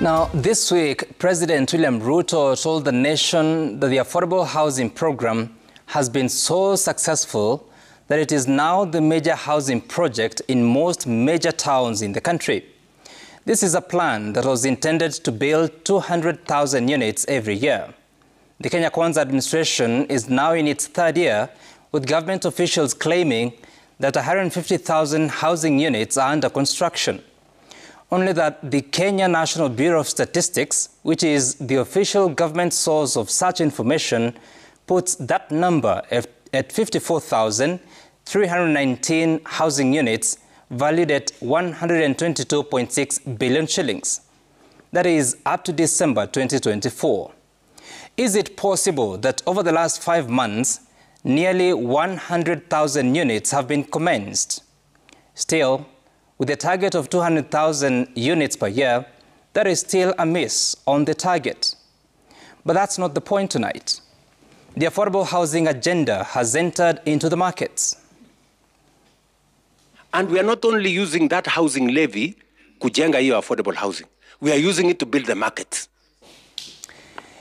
Now, this week, President William Ruto told the nation that the affordable housing program has been so successful that it is now the major housing project in most major towns in the country. This is a plan that was intended to build 200,000 units every year. The Kenya Kwanza administration is now in its third year, with government officials claiming that 150,000 housing units are under construction. Only that the Kenya National Bureau of Statistics, which is the official government source of such information, puts that number at 54,319 housing units valued at 122.6 billion shillings. That is up to December 2024. Is it possible that over the last 5 months, nearly 100,000 units have been commenced? Still, with a target of 200,000 units per year, that is still a miss on the target. But that's not the point tonight. The affordable housing agenda has entered into the markets. And we are not only using that housing levy kujenga hiyo affordable housing. We are using it to build the markets.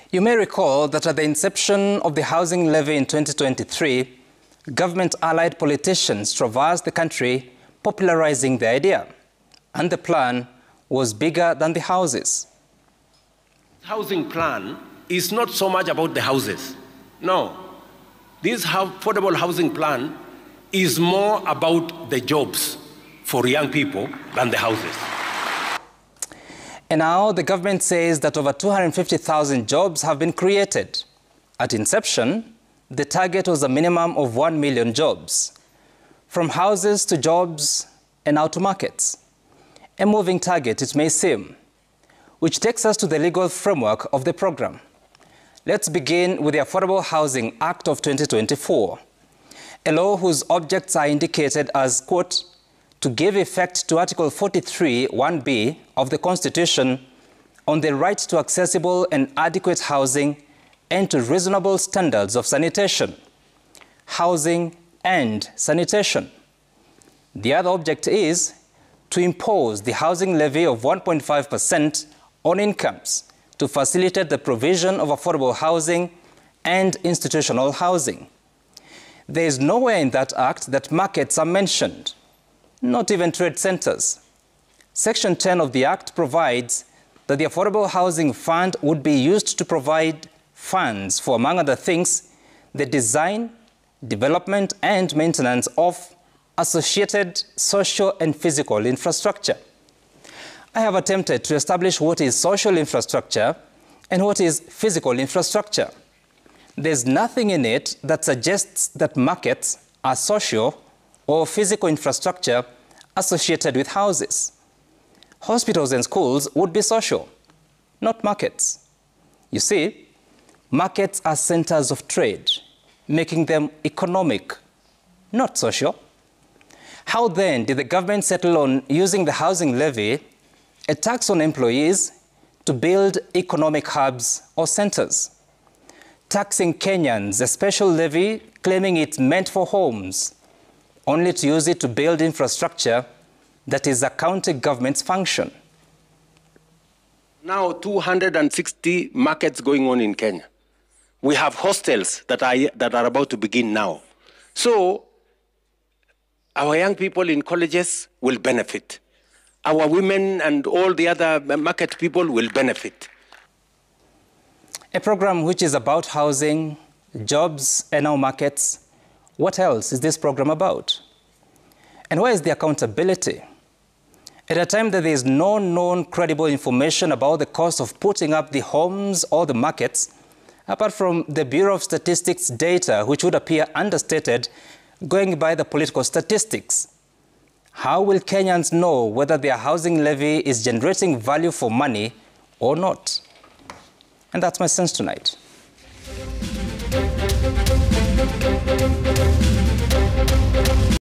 You may recall that at the inception of the housing levy in 2023, government-allied politicians traversed the country popularizing the idea, and the plan was bigger than the houses. Housing plan is not so much about the houses. No. This affordable housing plan is more about the jobs for young people than the houses. And now the government says that over 250,000 jobs have been created. At inception, the target was a minimum of 1 million jobs. From houses to jobs and out to markets. A moving target, it may seem, which takes us to the legal framework of the program. Let's begin with the Affordable Housing Act of 2024, a law whose objects are indicated as, quote, to give effect to Article 43, 1B of the Constitution on the right to accessible and adequate housing and to reasonable standards of sanitation, housing, and sanitation. The other object is to impose the housing levy of 1.5% on incomes to facilitate the provision of affordable housing and institutional housing. There is nowhere in that act that markets are mentioned, not even trade centers. Section 10 of the act provides that the Affordable Housing Fund would be used to provide funds for, among other things, the design, development and maintenance of associated social and physical infrastructure. I have attempted to establish what is social infrastructure and what is physical infrastructure. There's nothing in it that suggests that markets are social or physical infrastructure associated with houses. Hospitals and schools would be social, not markets. You see, markets are centers of trade, making them economic, not social. How then did the government settle on using the housing levy, a tax on employees, to build economic hubs or centers? Taxing Kenyans, a special levy claiming it's meant for homes, only to use it to build infrastructure that is a county government's function. Now 260 markets going on in Kenya. We have hostels that are about to begin now. So our young people in colleges will benefit. Our women and all the other market people will benefit. A program which is about housing, jobs, and our markets. What else is this program about? And where is the accountability? At a time that there is no known credible information about the cost of putting up the homes or the markets, apart from the Bureau of Statistics data, which would appear understated going by the political statistics, how will Kenyans know whether their housing levy is generating value for money or not? And that's my sense tonight.